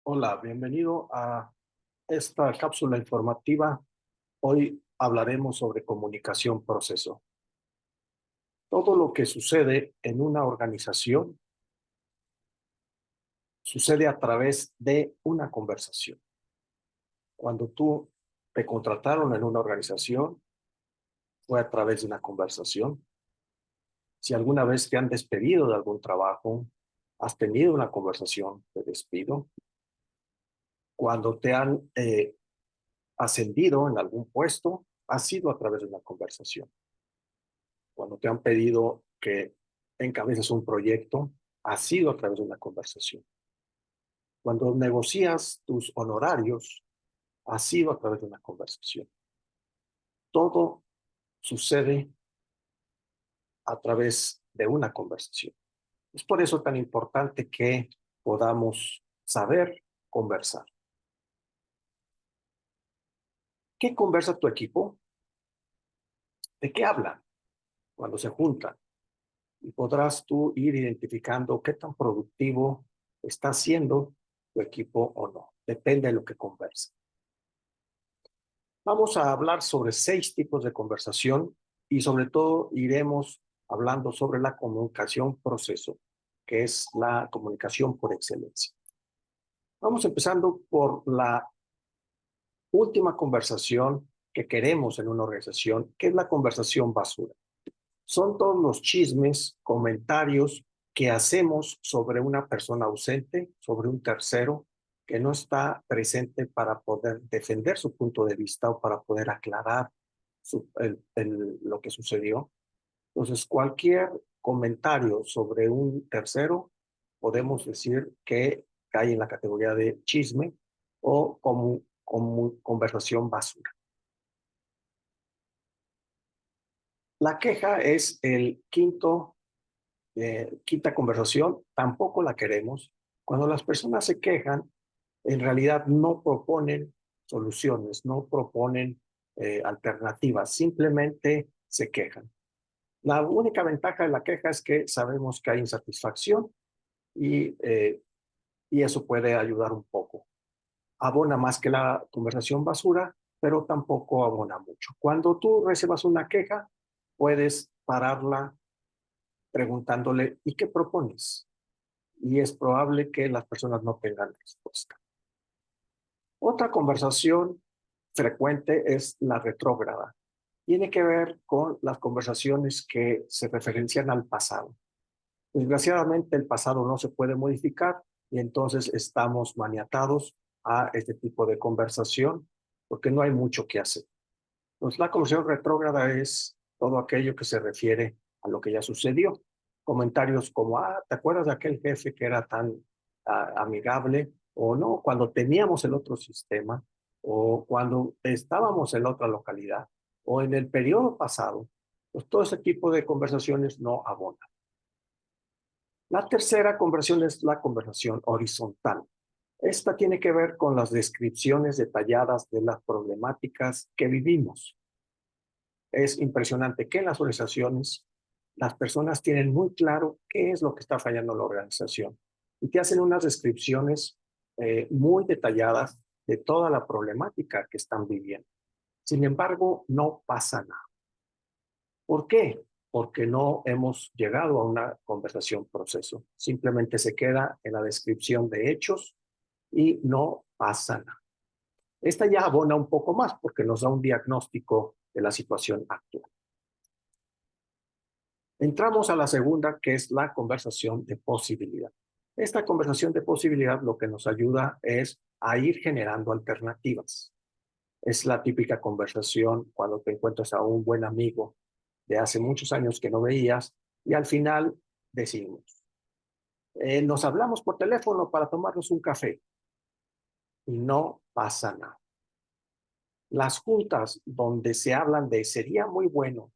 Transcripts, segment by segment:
Hola, bienvenido a esta cápsula informativa. Hoy hablaremos sobre comunicación proceso. Todo lo que sucede en una organización sucede a través de una conversación. Cuando tú te contrataron en una organización, fue a través de una conversación. Si alguna vez te han despedido de algún trabajo, has tenido una conversación de despido. Cuando te han ascendido en algún puesto, ha sido a través de una conversación. Cuando te han pedido que encabeces un proyecto, ha sido a través de una conversación. Cuando negocias tus honorarios, ha sido a través de una conversación. Todo sucede a través de una conversación. Es por eso tan importante que podamos saber conversar. ¿Qué conversa tu equipo? ¿De qué hablan cuando se juntan? Y podrás tú ir identificando qué tan productivo está siendo tu equipo o no. Depende de lo que converse. Vamos a hablar sobre 6 tipos de conversación y sobre todo iremos hablando sobre la comunicación proceso, que es la comunicación por excelencia. Vamos empezando por la última conversación que queremos en una organización, que es la conversación basura. Son todos los chismes, comentarios que hacemos sobre una persona ausente, sobre un tercero que no está presente para poder defender su punto de vista o para poder aclarar lo que sucedió. Entonces, cualquier comentario sobre un tercero, podemos decir que cae en la categoría de chisme o como conversación basura. La queja es el quinta conversación, tampoco la queremos. Cuando las personas se quejan, en realidad no proponen soluciones, no proponen alternativas, simplemente se quejan. La única ventaja de la queja es que sabemos que hay insatisfacción y eso puede ayudar un poco. Abona más que la conversación basura, pero tampoco abona mucho. Cuando tú recibas una queja, puedes pararla preguntándole, ¿y qué propones? Y es probable que las personas no tengan respuesta. Otra conversación frecuente es la retrógrada. Tiene que ver con las conversaciones que se referencian al pasado. Desgraciadamente, el pasado no se puede modificar y entonces estamos maniatados a este tipo de conversación porque no hay mucho que hacer. Entonces, la conversación retrógrada es todo aquello que se refiere a lo que ya sucedió. Comentarios como, ¿te acuerdas de aquel jefe que era tan amigable? O no, cuando teníamos el otro sistema, o cuando estábamos en la otra localidad, o en el periodo pasado, pues todo ese tipo de conversaciones no abonan. La tercera conversación es la conversación horizontal. Esta tiene que ver con las descripciones detalladas de las problemáticas que vivimos. Es impresionante que en las organizaciones las personas tienen muy claro qué es lo que está fallando en la organización y te hacen unas descripciones muy detalladas de toda la problemática que están viviendo. Sin embargo, no pasa nada. ¿Por qué? Porque no hemos llegado a una conversación proceso. Simplemente se queda en la descripción de hechos y no pasa nada. Esta ya abona un poco más porque nos da un diagnóstico de la situación actual. Entramos a la segunda, que es la conversación de posibilidad. Esta conversación de posibilidad lo que nos ayuda es a ir generando alternativas. Es la típica conversación cuando te encuentras a un buen amigo de hace muchos años que no veías y al final decimos, nos hablamos por teléfono para tomarnos un café y no pasa nada. Las juntas donde se hablan de sería muy bueno,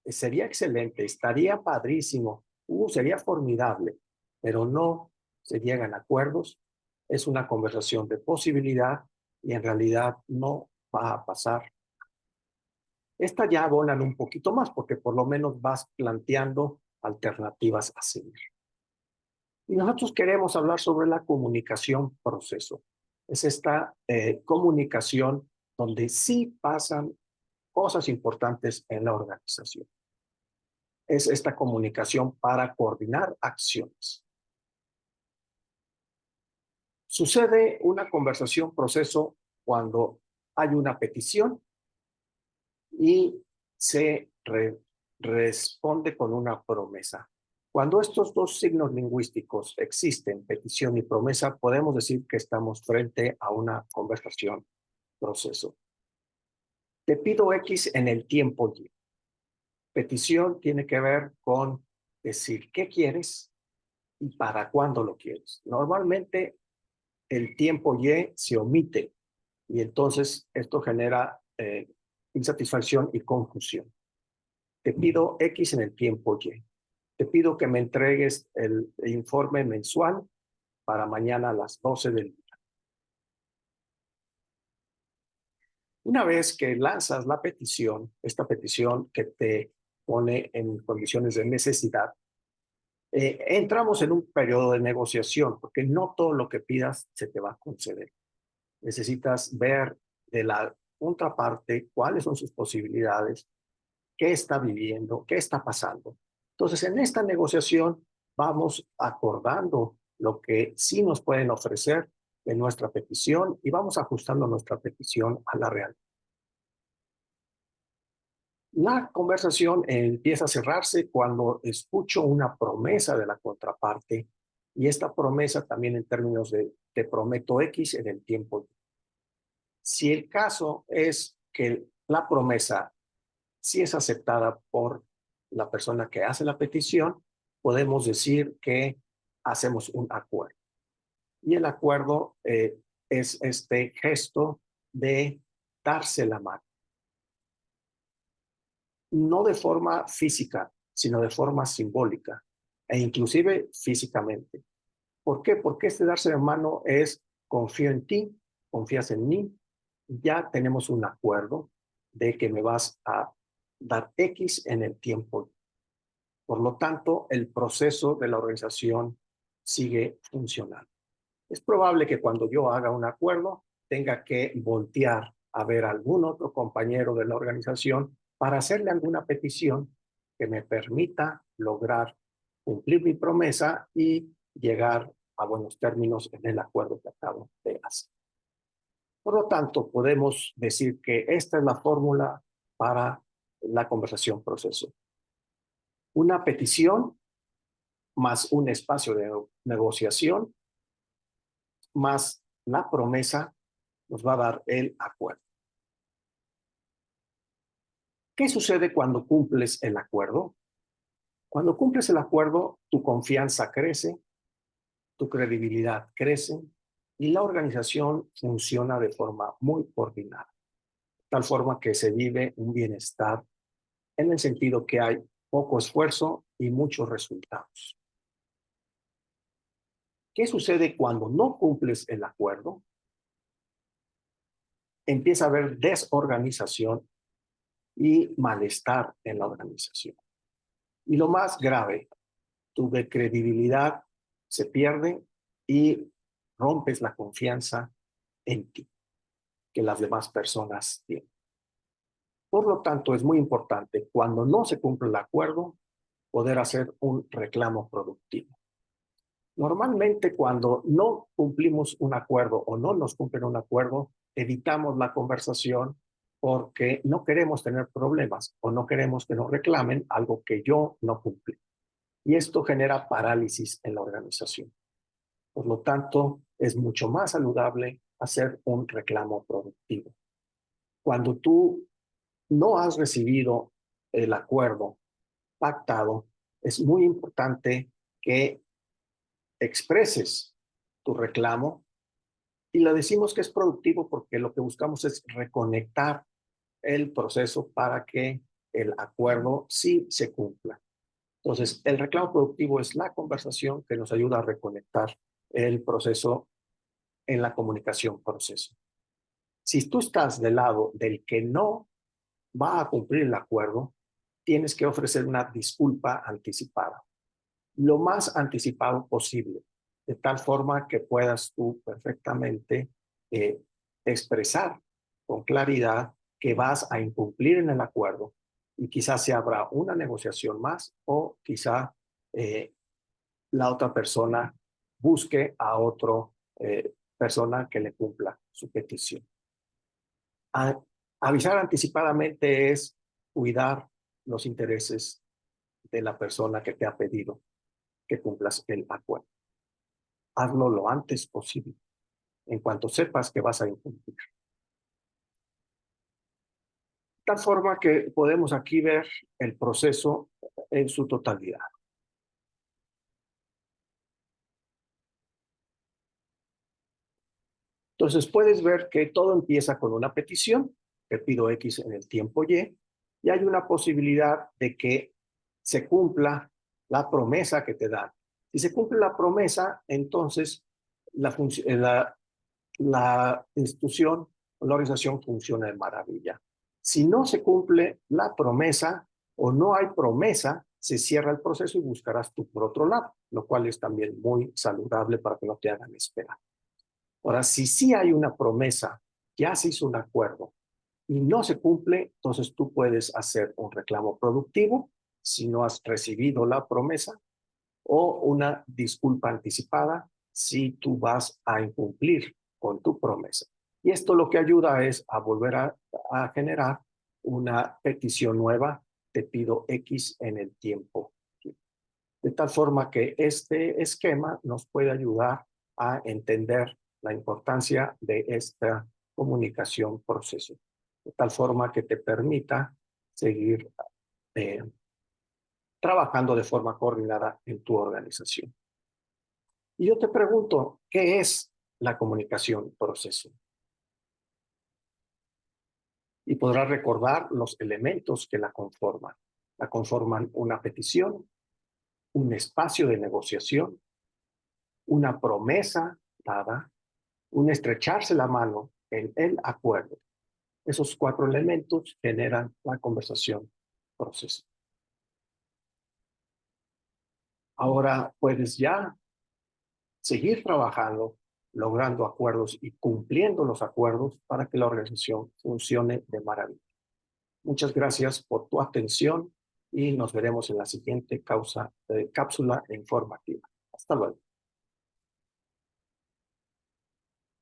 sería excelente, estaría padrísimo, sería formidable, pero no se llegan a acuerdos, es una conversación de posibilidad y en realidad no va a pasar. Esta ya abonan un poquito más porque por lo menos vas planteando alternativas a seguir. Y nosotros queremos hablar sobre la comunicación proceso. Es esta comunicación donde sí pasan cosas importantes en la organización. Es esta comunicación para coordinar acciones. Sucede una conversación proceso cuando hay una petición y se responde con una promesa. Cuando estos dos signos lingüísticos existen, petición y promesa, podemos decir que estamos frente a una conversación proceso. Te pido X en el tiempo Y. Petición tiene que ver con decir qué quieres y para cuándo lo quieres. Normalmente el tiempo Y se omite y entonces esto genera insatisfacción y confusión. Te pido X en el tiempo Y. Te pido que me entregues el informe mensual para mañana a las 12 del día. Una vez que lanzas la petición, esta petición que te pone en condiciones de necesidad, entramos en un periodo de negociación, porque no todo lo que pidas se te va a conceder. Necesitas ver de la contraparte cuáles son sus posibilidades, qué está viviendo, qué está pasando. Entonces, en esta negociación vamos acordando lo que sí nos pueden ofrecer de nuestra petición y vamos ajustando nuestra petición a la realidad. La conversación empieza a cerrarse cuando escucho una promesa de la contraparte y esta promesa también en términos de te prometo X en el tiempo. Si el caso es que la promesa sí es aceptada por la persona que hace la petición, podemos decir que hacemos un acuerdo. Y el acuerdo es este gesto de darse la mano. No de forma física, sino de forma simbólica e inclusive físicamente. ¿Por qué? Porque este darse la mano es confío en ti, confías en mí, ya tenemos un acuerdo de que me vas a dar X en el tiempo. Por lo tanto, el proceso de la organización sigue funcionando. Es probable que cuando yo haga un acuerdo tenga que voltear a ver a algún otro compañero de la organización para hacerle alguna petición que me permita lograr cumplir mi promesa y llegar a buenos términos en el acuerdo que acabo de hacer. Por lo tanto, podemos decir que esta es la fórmula para la conversación proceso. Una petición más un espacio de negociación más la promesa nos va a dar el acuerdo. ¿Qué sucede cuando cumples el acuerdo? Cuando cumples el acuerdo, tu confianza crece, tu credibilidad crece y la organización funciona de forma muy coordinada, de tal forma que se vive un bienestar en el sentido que hay poco esfuerzo y muchos resultados. ¿Qué sucede cuando no cumples el acuerdo? Empieza a haber desorganización y malestar en la organización. Y lo más grave, tu credibilidad se pierde y rompes la confianza en ti que las demás personas tienen. Por lo tanto, es muy importante cuando no se cumple el acuerdo poder hacer un reclamo productivo. Normalmente cuando no cumplimos un acuerdo o no nos cumplen un acuerdo, evitamos la conversación porque no queremos tener problemas o no queremos que nos reclamen algo que yo no cumplí. Y esto genera parálisis en la organización. Por lo tanto, es mucho más saludable hacer un reclamo productivo. Cuando tú no has recibido el acuerdo pactado, es muy importante que expreses tu reclamo y le decimos que es productivo porque lo que buscamos es reconectar el proceso para que el acuerdo sí se cumpla. Entonces, el reclamo productivo es la conversación que nos ayuda a reconectar el proceso en la comunicación proceso. Si tú estás del lado del que no va a cumplir el acuerdo, tienes que ofrecer una disculpa anticipada. lo más anticipado posible, de tal forma que puedas tú perfectamente eh, expresar con claridad que vas a incumplir en el acuerdo y quizás se habrá una negociación más o quizá eh, la otra persona busque a otra persona que le cumpla su petición. Avisar anticipadamente es cuidar los intereses de la persona que te ha pedido que cumplas el acuerdo. Hazlo lo antes posible, en cuanto sepas que vas a incumplir. De tal forma que podemos aquí ver el proceso en su totalidad. Entonces puedes ver que todo empieza con una petición, que pido X en el tiempo y hay una posibilidad de que se cumpla la promesa que te dan. Si se cumple la promesa, entonces la institución o la organización funciona de maravilla. Si no se cumple la promesa o no hay promesa, se cierra el proceso y buscarás tú por otro lado, lo cual es también muy saludable para que no te hagan esperar. Ahora, si sí hay una promesa, ya se hizo un acuerdo y no se cumple, entonces tú puedes hacer un reclamo productivo si no has recibido la promesa o una disculpa anticipada si tú vas a incumplir con tu promesa. Y esto lo que ayuda es a volver a generar una petición nueva, te pido X en el tiempo. De tal forma que este esquema nos puede ayudar a entender la importancia de esta comunicación proceso, de tal forma que te permita seguir eh, trabajando de forma coordinada en tu organización. Y yo te pregunto, ¿qué es la comunicación proceso? Y podrás recordar los elementos que la conforman. La conforman una petición, un espacio de negociación, una promesa dada, un estrecharse la mano en el acuerdo. Esos 4 elementos generan la conversación proceso. Ahora puedes ya seguir trabajando, logrando acuerdos y cumpliendo los acuerdos para que la organización funcione de maravilla. Muchas gracias por tu atención y nos veremos en la siguiente cápsula informativa. Hasta luego.